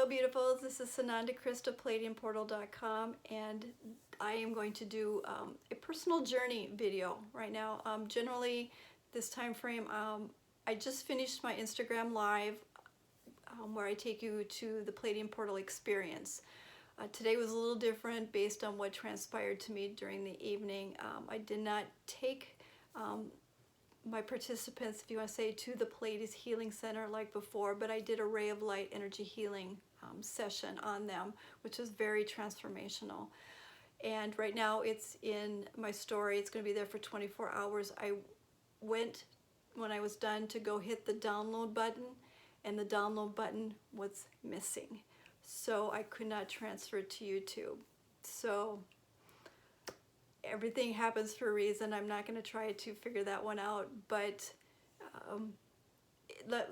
Hello beautifuls, this is Sananda Krista, Pleiadianportal.com, and I am going to do a personal journey video right now. Generally, this time frame, I just finished my Instagram live where I take you to the Pleiadian Portal experience. Today was a little different based on what transpired to me during the evening. I did not take my participants, if you want to say, to the Pleiades Healing Center like before, but I did a ray of light energy healing session on them, which was very transformational. And right now it's in my story. It's going to be there for 24 hours. I went, when I was done, to go hit the download button, and the download button was missing. So I could not transfer it to YouTube. So everything happens for a reason. I'm not going to try to figure that one out, but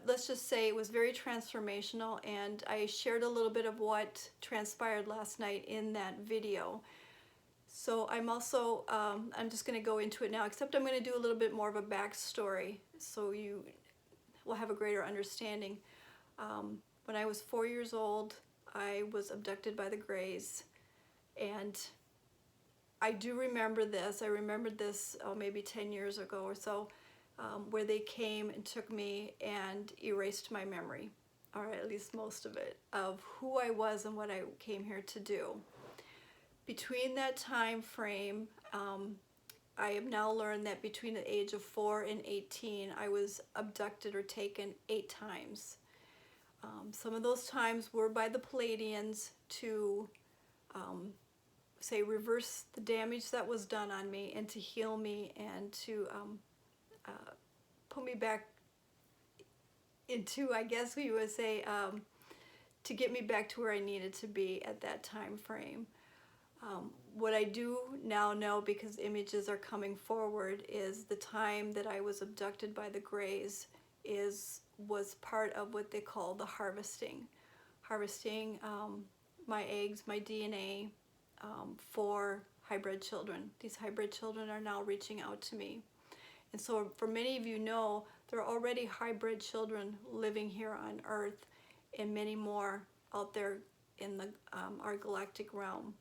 let's just say it was very transformational, and I shared a little bit of what transpired last night in that video. So I'm also, I'm just going to go into it now, except I'm going to do a little bit more of a backstory so you will have a greater understanding. When I was 4 years old, I was abducted by the Greys, and I do remember this. I remembered this maybe 10 years ago or so, where they came and took me and erased my memory, or at least most of it, of who I was and what I came here to do. Between that time frame, I have now learned that between the age of 4 and 18, I was abducted or taken 8 times. Some of those times were by the Pleiadians to say reverse the damage that was done on me and to heal me and to put me back into, I guess we would say, to get me back to where I needed to be at that time frame. What I do now know, because images are coming forward, is the time that I was abducted by the Greys was part of what they call the harvesting. Harvesting my eggs, my DNA, for hybrid children. These hybrid children are now reaching out to me. And so for many of you know, there are already hybrid children living here on Earth, and many more out there in the our galactic realm.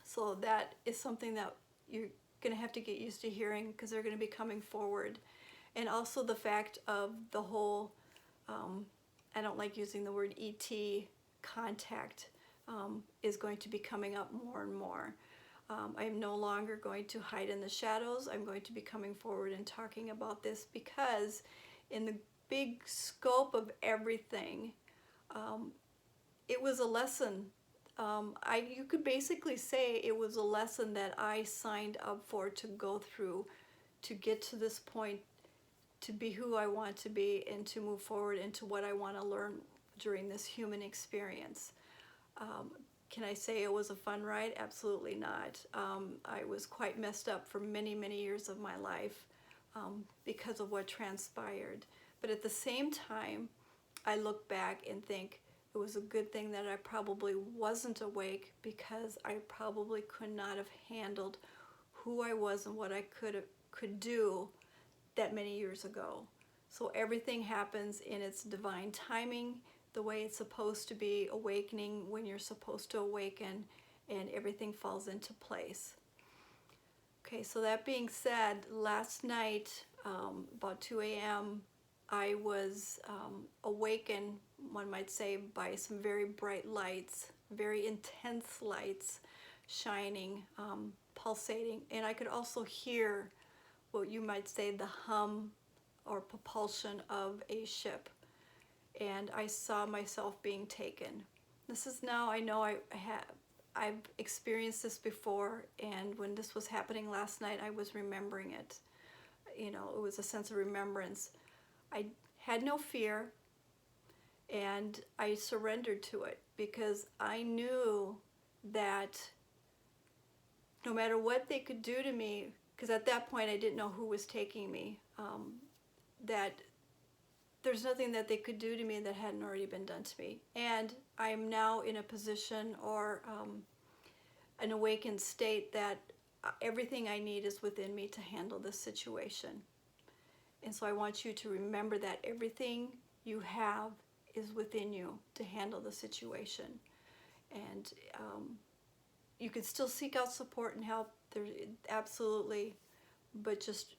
So that is something that you're going to have to get used to hearing, because they're going to be coming forward. And also the fact of the whole, I don't like using the word ET contact, is going to be coming up more and more. I am no longer going to hide in the shadows. I'm going to be coming forward and talking about this, because in the big scope of everything, it was a lesson. You could basically say it was a lesson that I signed up for to go through, to get to this point, to be who I want to be, and to move forward into what I want to learn during this human experience. Can I say it was a fun ride? Absolutely not. I was quite messed up for many, many years of my life because of what transpired. But at the same time, I look back and think it was a good thing that I probably wasn't awake, because I probably could not have handled who I was and what I could do that many years ago. So everything happens in its divine timing, the way it's supposed to be, awakening when you're supposed to awaken, and everything falls into place. Okay, so that being said, last night, about 2 a.m., I was awakened, one might say, by some very bright lights, very intense lights shining, pulsating, and I could also hear what you might say the hum or propulsion of a ship. And I saw myself being taken. This is now, I know I've experienced this before, and when this was happening last night, I was remembering it. You know, it was a sense of remembrance. I had no fear, and I surrendered to it, because I knew that no matter what they could do to me, because at that point I didn't know who was taking me, that there's nothing that they could do to me that hadn't already been done to me. And I am now in a position, or an awakened state, that everything I need is within me to handle this situation. And so I want you to remember that everything you have is within you to handle the situation. And you can still seek out support and help. There, absolutely, but just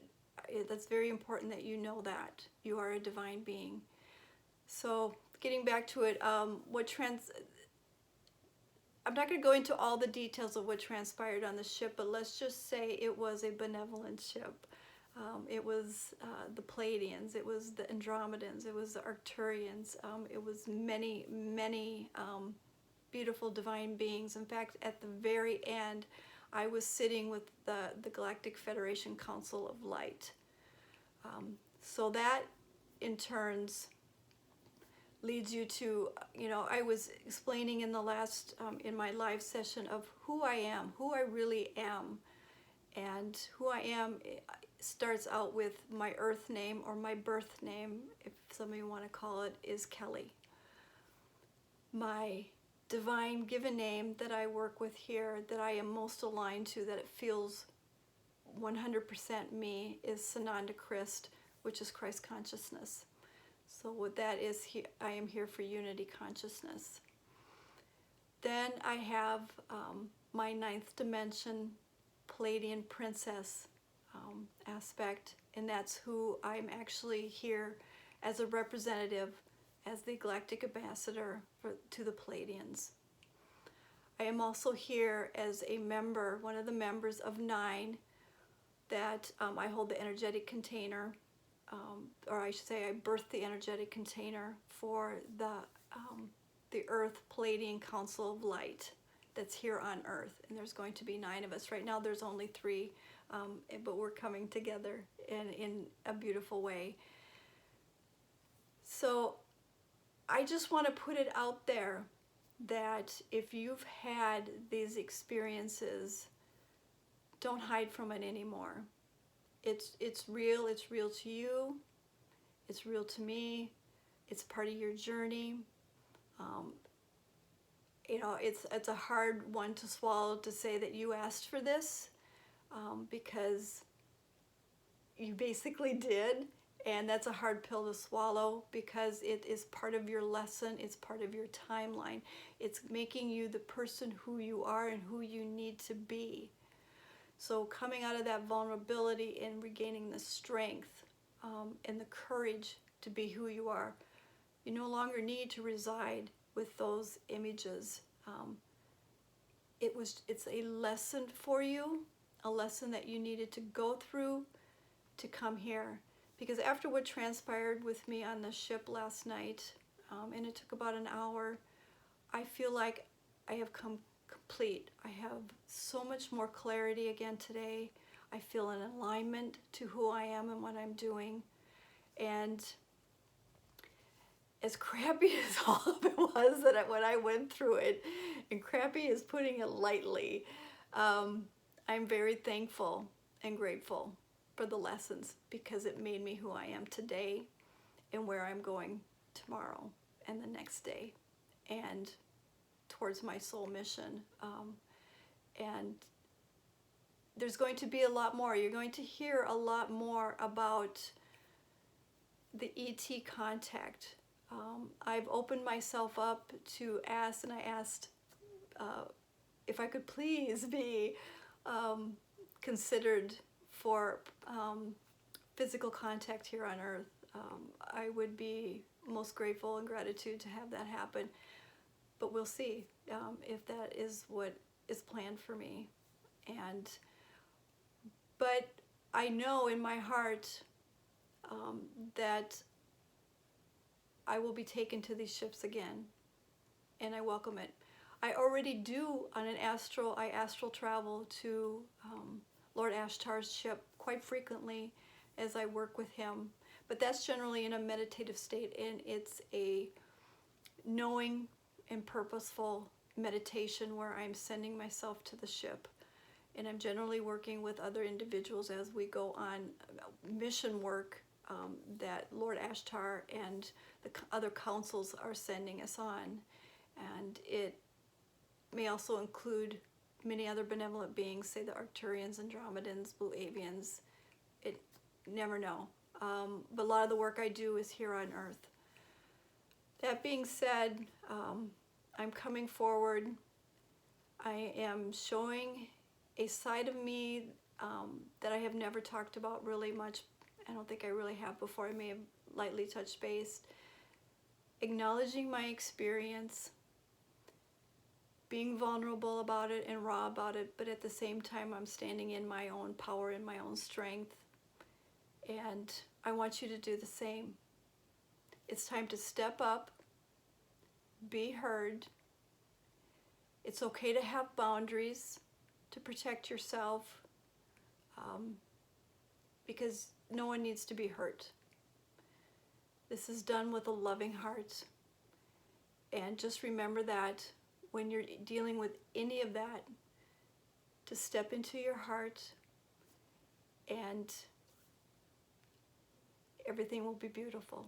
that's very important that you know that you are a divine being. So getting back to it, I'm not going to go into all the details of what transpired on the ship, but let's just say it was a benevolent ship. It was the Pleiadians, it was the Andromedans, it was the Arcturians, it was many, many beautiful divine beings. In fact, at the very end, I was sitting with the Galactic Federation Council of Light. So that, in turns, leads you to, I was explaining in the last, in my live session of who I am, who I really am. And who I am starts out with my earth name, or my birth name, if some of you want to call it, is Kelly. My divine given name that I work with here, that I am most aligned to, that it feels 100% me, is Sananda Christ, which is Christ consciousness. So what that is, I am here for unity consciousness. Then I have my ninth dimension Pleiadian princess aspect, and that's who I'm actually here as a representative, as the galactic ambassador to the Pleiadians. I am also here as a member, one of the members of 9, that I hold the energetic container, or I should say I birthed the energetic container for the Earth Pleiadian Council of Light that's here on Earth. And there's going to be 9 of us. Right now there's only 3, but we're coming together in a beautiful way. So I just want to put it out there that if you've had these experiences, don't hide from it anymore. It's real to you, it's real to me, it's part of your journey. It's a hard one to swallow, to say that you asked for this, because you basically did, and that's a hard pill to swallow, because it is part of your lesson, it's part of your timeline. It's making you the person who you are and who you need to be. So coming out of that vulnerability and regaining the strength and the courage to be who you are, you no longer need to reside with those images. It's a lesson for you, a lesson that you needed to go through to come here. Because after what transpired with me on the ship last night, and it took about an hour, I feel like I have come complete. I have so much more clarity again today. I feel an alignment to who I am and what I'm doing. And as crappy as all of it was when I went through it, and crappy is putting it lightly, I'm very thankful and grateful for the lessons, because it made me who I am today and where I'm going tomorrow and the next day, and towards my soul mission. And there's going to be a lot more. You're going to hear a lot more about the ET contact. I've opened myself up to ask, and I asked if I could please be considered for physical contact here on Earth. I would be most grateful and gratitude to have that happen. But we'll see if that is what is planned for me. But I know in my heart that I will be taken to these ships again, and I welcome it. I already do on an astral travel to Lord Ashtar's ship quite frequently as I work with him. But that's generally in a meditative state, and it's a knowing and purposeful meditation where I'm sending myself to the ship. And I'm generally working with other individuals as we go on mission work that Lord Ashtar and the other councils are sending us on. And it may also include many other benevolent beings, say the Arcturians, Andromedans, Pleiadians. It never know. But a lot of the work I do is here on Earth. That being said, I'm coming forward. I am showing a side of me that I have never talked about really much. I don't think I really have before. I may have lightly touched base. Acknowledging my experience, being vulnerable about it and raw about it, but at the same time I'm standing in my own power and my own strength. And I want you to do the same. It's time to step up, be heard. It's okay to have boundaries to protect yourself, because no one needs to be hurt. This is done with a loving heart. And just remember that when you're dealing with any of that, to step into your heart and everything will be beautiful.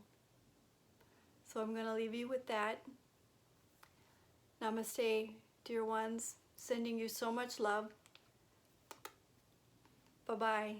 So I'm going to leave you with that. Namaste, dear ones. Sending you so much love. Bye-bye.